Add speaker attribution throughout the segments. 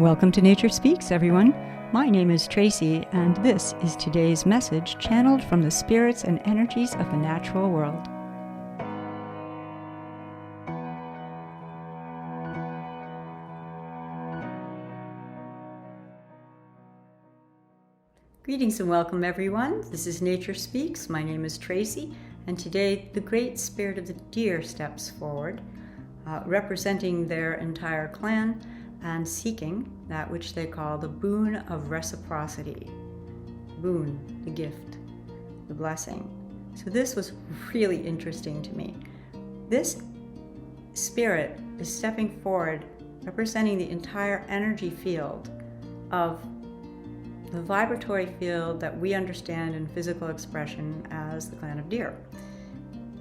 Speaker 1: Welcome to Nature Speaks, everyone. My name is Tracy, and this is today's message channeled from the spirits and energies of the natural world. Greetings and welcome, everyone. This is Nature Speaks. My name is Tracy, and today the great spirit of the deer steps forward, representing their entire clan and seeking that which they call the boon of reciprocity. Boon, the gift, the blessing. So this was really interesting to me. This spirit is stepping forward, representing the entire energy field of the vibratory field that we understand in physical expression as the clan of deer.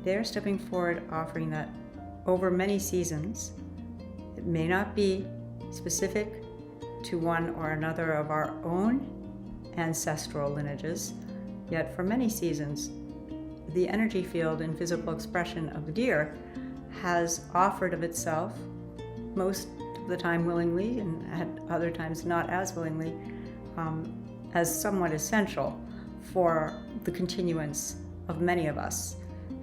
Speaker 1: They're stepping forward, offering that over many seasons. It may not be specific to one or another of our own ancestral lineages, yet for many seasons, the energy field and physical expression of the deer has offered of itself, most of the time willingly, and at other times not as willingly, as somewhat essential for the continuance of many of us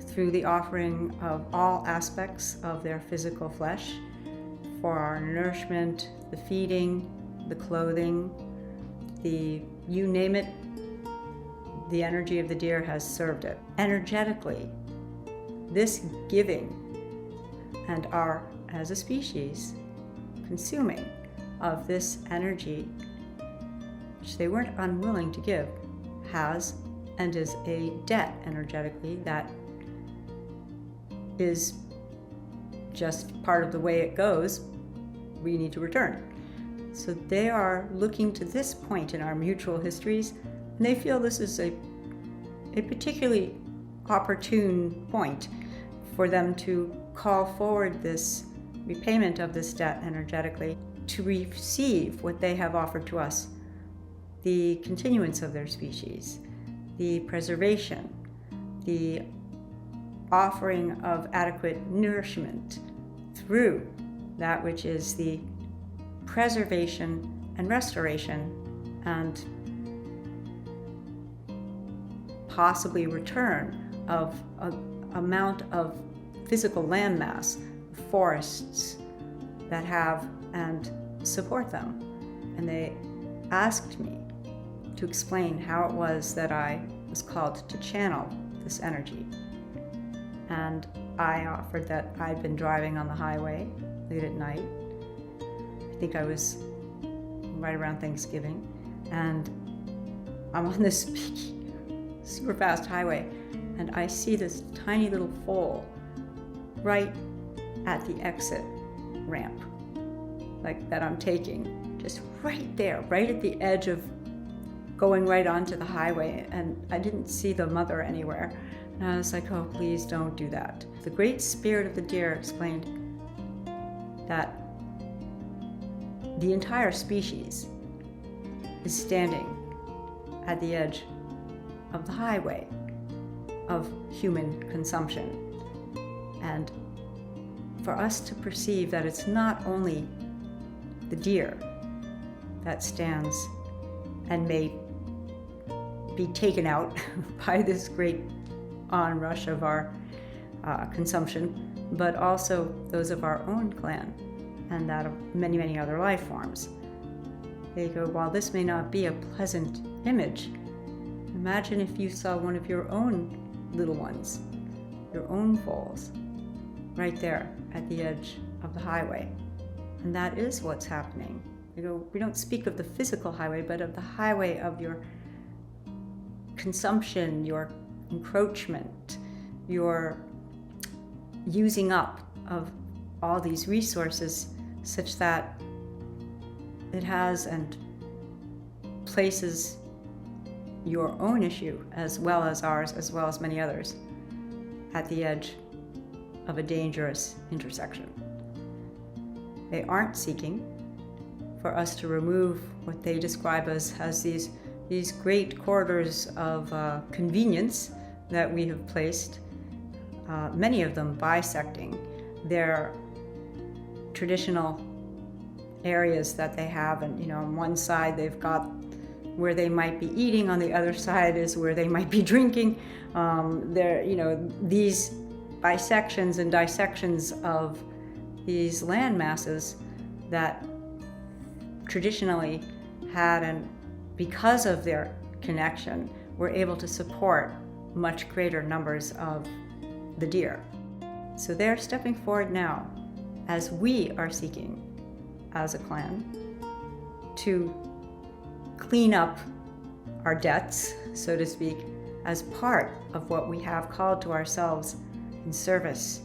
Speaker 1: through the offering of all aspects of their physical flesh, for our nourishment, the feeding, the clothing, you name it, the energy of the deer has served it. Energetically, this giving and our, as a species, consuming of this energy, which they weren't unwilling to give, has and is a debt energetically that is just part of the way it goes. We need to return. So they are looking to this point in our mutual histories, and they feel this is a particularly opportune point for them to call forward this repayment of this debt energetically, to receive what they have offered to us, the continuance of their species, the preservation, the offering of adequate nourishment through that which is the preservation and restoration and possibly return of an amount of physical landmass, forests that have and support them. And they asked me to explain how it was that I was called to channel this energy. And I offered that I'd been driving on the highway late at night. I think I was right around Thanksgiving, and I'm on this big, super fast highway, and I see this tiny little foal right at the exit ramp, like that I'm taking, just right there, right at the edge of going right onto the highway, and I didn't see the mother anywhere. And I was like, oh, please don't do that. The great spirit of the deer explained that the entire species is standing at the edge of the highway of human consumption. And for us to perceive that it's not only the deer that stands and may be taken out by this great onrush of our consumption, but also those of our own clan and that of many, many other life forms. They go, while this may not be a pleasant image, imagine if you saw one of your own little ones, your own foals, right there at the edge of the highway. And that is what's happening. You know, we don't speak of the physical highway, but of the highway of your consumption, your encroachment, your using up of all these resources such that it has and places your own issue as well as ours, as well as many others, at the edge of a dangerous intersection. They aren't seeking for us to remove what they describe as these great corridors of convenience that we have placed, many of them bisecting their traditional areas that they have. And, on one side they've got where they might be eating, on the other side is where they might be drinking. These bisections and dissections of these land masses that traditionally had, and because of their connection, were able to support much greater numbers of the deer. So they're stepping forward now, as we are seeking as a clan to clean up our debts, so to speak, as part of what we have called to ourselves in service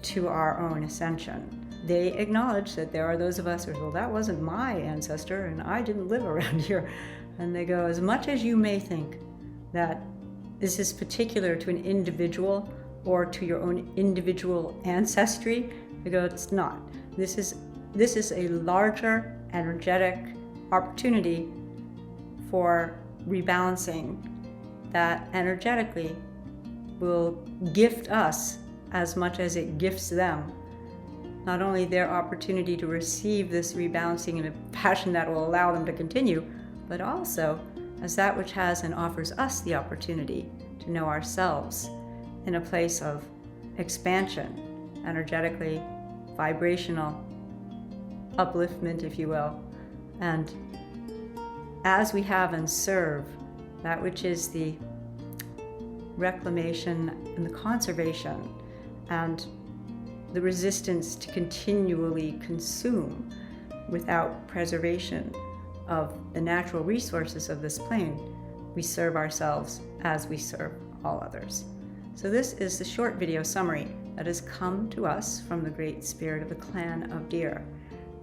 Speaker 1: to our own ascension. They acknowledge that there are those of us who are, well, that wasn't my ancestor and I didn't live around here. And they go, as much as you may think that this is particular to an individual or to your own individual ancestry, they go, it's not. This is a larger energetic opportunity for rebalancing that energetically will gift us as much as it gifts them not only their opportunity to receive this rebalancing in a fashion that will allow them to continue, but also as that which has and offers us the opportunity to know ourselves in a place of expansion, energetically, vibrational upliftment, if you will. And as we have and serve that which is the reclamation and the conservation and the resistance to continually consume without preservation of the natural resources of this plane, we serve ourselves as we serve all others. So this is the short video summary that has come to us from the Great Spirit of the Clan of Deer.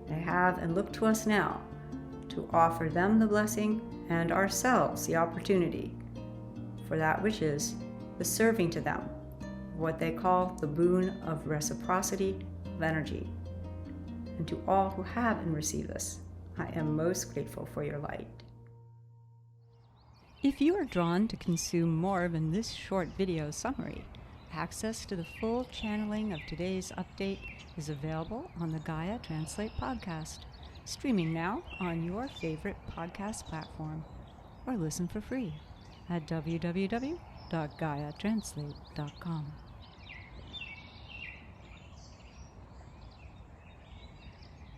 Speaker 1: They have and look to us now to offer them the blessing and ourselves the opportunity for that which is the serving to them, what they call the boon of reciprocity of energy. And to all who have and receive this, I am most grateful for your light. If you are drawn to consume more than this short video summary, access to the full channeling of today's update is available on the Gaia Translate podcast, streaming now on your favorite podcast platform, or listen for free at www.gaiatranslate.com.